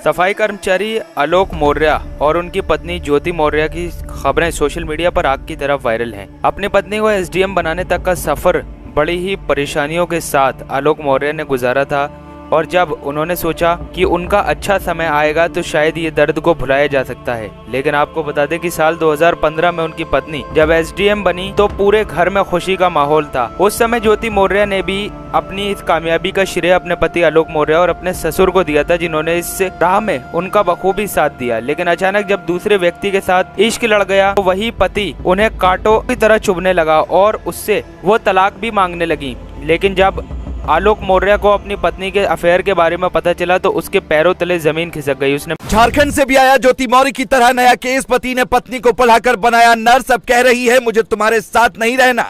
सफाई कर्मचारी आलोक मौर्य और उनकी पत्नी ज्योति मौर्य की खबरें सोशल मीडिया पर आग की तरफ वायरल हैं। अपनी पत्नी को एसडीएम बनाने तक का सफर बड़ी ही परेशानियों के साथ आलोक मौर्य ने गुजारा था और जब उन्होंने सोचा कि उनका अच्छा समय आएगा तो शायद ये दर्द को भुलाया जा सकता है। लेकिन आपको बता दें कि साल 2015 में उनकी पत्नी जब एसडीएम बनी तो पूरे घर में खुशी का माहौल था। उस समय ज्योति मौर्य ने भी अपनी इस कामयाबी का श्रेय अपने पति आलोक मौर्य और अपने ससुर को दिया था, जिन्होंने इस राह में उनका बखूबी साथ दिया। लेकिन अचानक जब दूसरे व्यक्ति के साथ इश्क लड़ गया तो वही पति उन्हें कांटों की तरह चुभने लगा और उससे वो तलाक भी मांगने लगी। लेकिन जब आलोक मौर्य को अपनी पत्नी के अफेयर के बारे में पता चला तो उसके पैरों तले जमीन खिसक गई। उसने झारखंड से भी आया ज्योति मौर्य की तरह नया केस। पति ने पत्नी को पढ़ाकर बनाया नर्स, अब कह रही है मुझे तुम्हारे साथ नहीं रहना।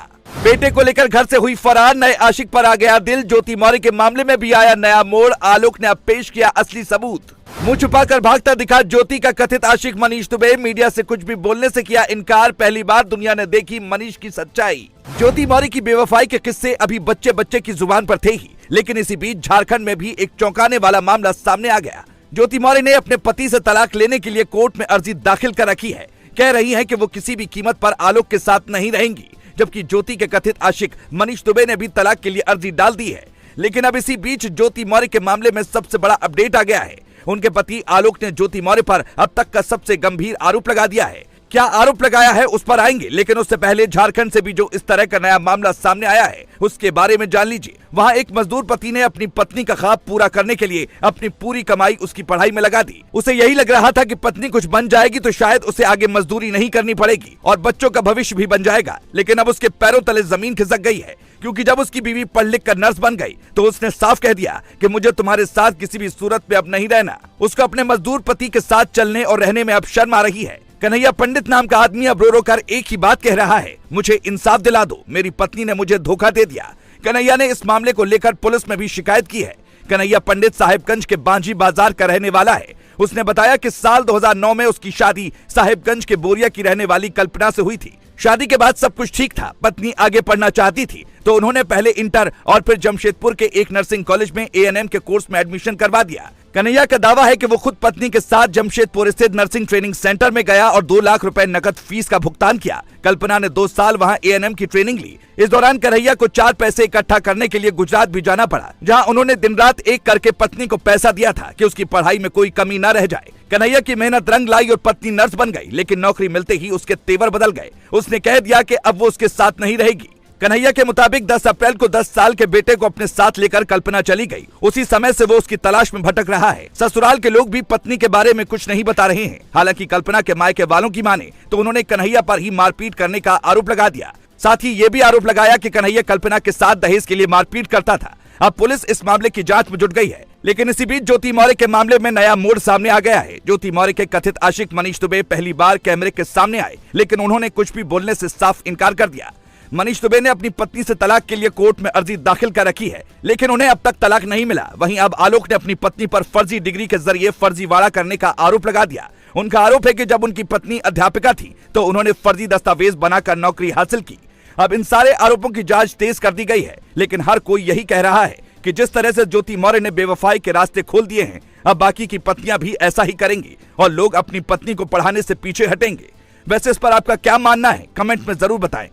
बेटे को लेकर घर से हुई फरार, नए आशिक पर आ गया दिल। ज्योति मौर्य के मामले में भी आया नया मोड़। आलोक ने अब पेश किया असली सबूत। मुंह छुपाकर भागता दिखा ज्योति का कथित आशिक मनीष दुबे। मीडिया से कुछ भी बोलने से किया इनकार। पहली बार दुनिया ने देखी मनीष की सच्चाई। ज्योति मौर्य की बेवफाई के किस्से अभी बच्चे बच्चे की जुबान पर थे ही, लेकिन इसी बीच झारखंड में भी एक चौंकाने वाला मामला सामने आ गया। ज्योति मौर्य ने अपने पति से तलाक लेने के लिए कोर्ट में अर्जी दाखिल कर रखी है। कह रही है कि वो किसी भी कीमत पर आलोक के साथ नहीं रहेंगी, जबकि ज्योति के कथित आशिक मनीष दुबे ने भी तलाक के लिए अर्जी डाल दी है। लेकिन अब इसी बीच ज्योति मौर्य के मामले में सबसे बड़ा अपडेट आ गया है। उनके पति आलोक ने ज्योति मौर्य पर अब तक का सबसे गंभीर आरोप लगा दिया है। क्या आरोप लगाया है उस पर आएंगे, लेकिन उससे पहले झारखंड से भी जो इस तरह का नया मामला सामने आया है उसके बारे में जान लीजिए। वहाँ एक मजदूर पति ने अपनी पत्नी का ख्वाब पूरा करने के लिए अपनी पूरी कमाई उसकी पढ़ाई में लगा दी। उसे यही लग रहा था कि पत्नी कुछ बन जाएगी तो शायद उसे आगे मजदूरी नहीं करनी पड़ेगी और बच्चों का भविष्य भी बन जाएगा। लेकिन अब उसके पैरों तले जमीन खिसक गई है, क्योंकि जब उसकी बीवी पढ़ लिख कर नर्स बन गई तो उसने साफ कह दिया कि मुझे तुम्हारे साथ किसी भी सूरत में अब नहीं रहना। उसको अपने मजदूर पति के साथ चलने और रहने में अब शर्म आ रही है। कन्हैया पंडित नाम का आदमी अब रो रो कर एक ही बात कह रहा है, मुझे इंसाफ दिला दो, मेरी पत्नी ने मुझे धोखा दे दिया। कन्हैया ने इस मामले को लेकर पुलिस में भी शिकायत की है। कन्हैया पंडित साहिबगंज के बांझी बाजार का रहने वाला है। उसने बताया कि साल 2009 में उसकी शादी साहिबगंज के बोरिया की रहने वाली कल्पना से हुई थी। शादी के बाद सब कुछ ठीक था। पत्नी आगे पढ़ना चाहती थी तो उन्होंने पहले इंटर और फिर जमशेदपुर के एक नर्सिंग कॉलेज में एएनएम के कोर्स में एडमिशन करवा दिया। कन्हैया का दावा है कि वो खुद पत्नी के साथ जमशेदपुर स्थित नर्सिंग ट्रेनिंग सेंटर में गया और 2 लाख रुपए नकद फीस का भुगतान किया। कल्पना ने 2 साल वहां एएनएम की ट्रेनिंग ली। इस दौरान कन्हैया को 4 पैसे इकट्ठा करने के लिए गुजरात भी जाना पड़ा, जहां उन्होंने दिन रात एक करके पत्नी को पैसा दिया था कि उसकी पढ़ाई में कोई कमी न रह जाए। कन्हैया की मेहनत रंग लाई और पत्नी नर्स बन गई, लेकिन नौकरी मिलते ही उसके तेवर बदल गए। उसने कह दिया कि अब वो उसके साथ नहीं रहेगी। कन्हैया के मुताबिक 10 अप्रैल को 10 साल के बेटे को अपने साथ लेकर कल्पना चली गई। उसी समय से वो उसकी तलाश में भटक रहा है। ससुराल के लोग भी पत्नी के बारे में कुछ नहीं बता रहे हैं। हालांकि कल्पना के मायके वालों की माने तो उन्होंने कन्हैया पर ही मारपीट करने का आरोप लगा दिया। साथ ही ये भी आरोप लगाया कि कन्हैया कल्पना के साथ दहेज के लिए मारपीट करता था। अब पुलिस इस मामले की जांच में जुट गई है। लेकिन इसी बीच ज्योति मौर्य के मामले में नया मोड़ सामने आ गया है। ज्योति मौर्य के कथित आशिक मनीष दुबे पहली बार कैमरे के सामने आए, लेकिन उन्होंने कुछ भी बोलने से साफ इनकार कर दिया। मनीष दुबे ने अपनी पत्नी से तलाक के लिए कोर्ट में अर्जी दाखिल कर रखी है, लेकिन उन्हें अब तक तलाक नहीं मिला। वहीं अब आलोक ने अपनी पत्नी पर फर्जी डिग्री के जरिए फर्जीवाड़ा करने का आरोप लगा दिया। उनका आरोप है कि जब उनकी पत्नी अध्यापिका थी तो उन्होंने फर्जी दस्तावेज बनाकर नौकरी हासिल की। अब इन सारे आरोपों की जांच तेज कर दी गई है, लेकिन हर कोई यही कह रहा है कि जिस तरह से ज्योति मौर्य ने बेवफाई के रास्ते खोल दिए हैं, अब बाकी की पत्नियां भी ऐसा ही करेंगी और लोग अपनी पत्नी को पढ़ाने से पीछे हटेंगे। वैसे इस पर आपका क्या मानना है, कमेंट में जरूर बताएं।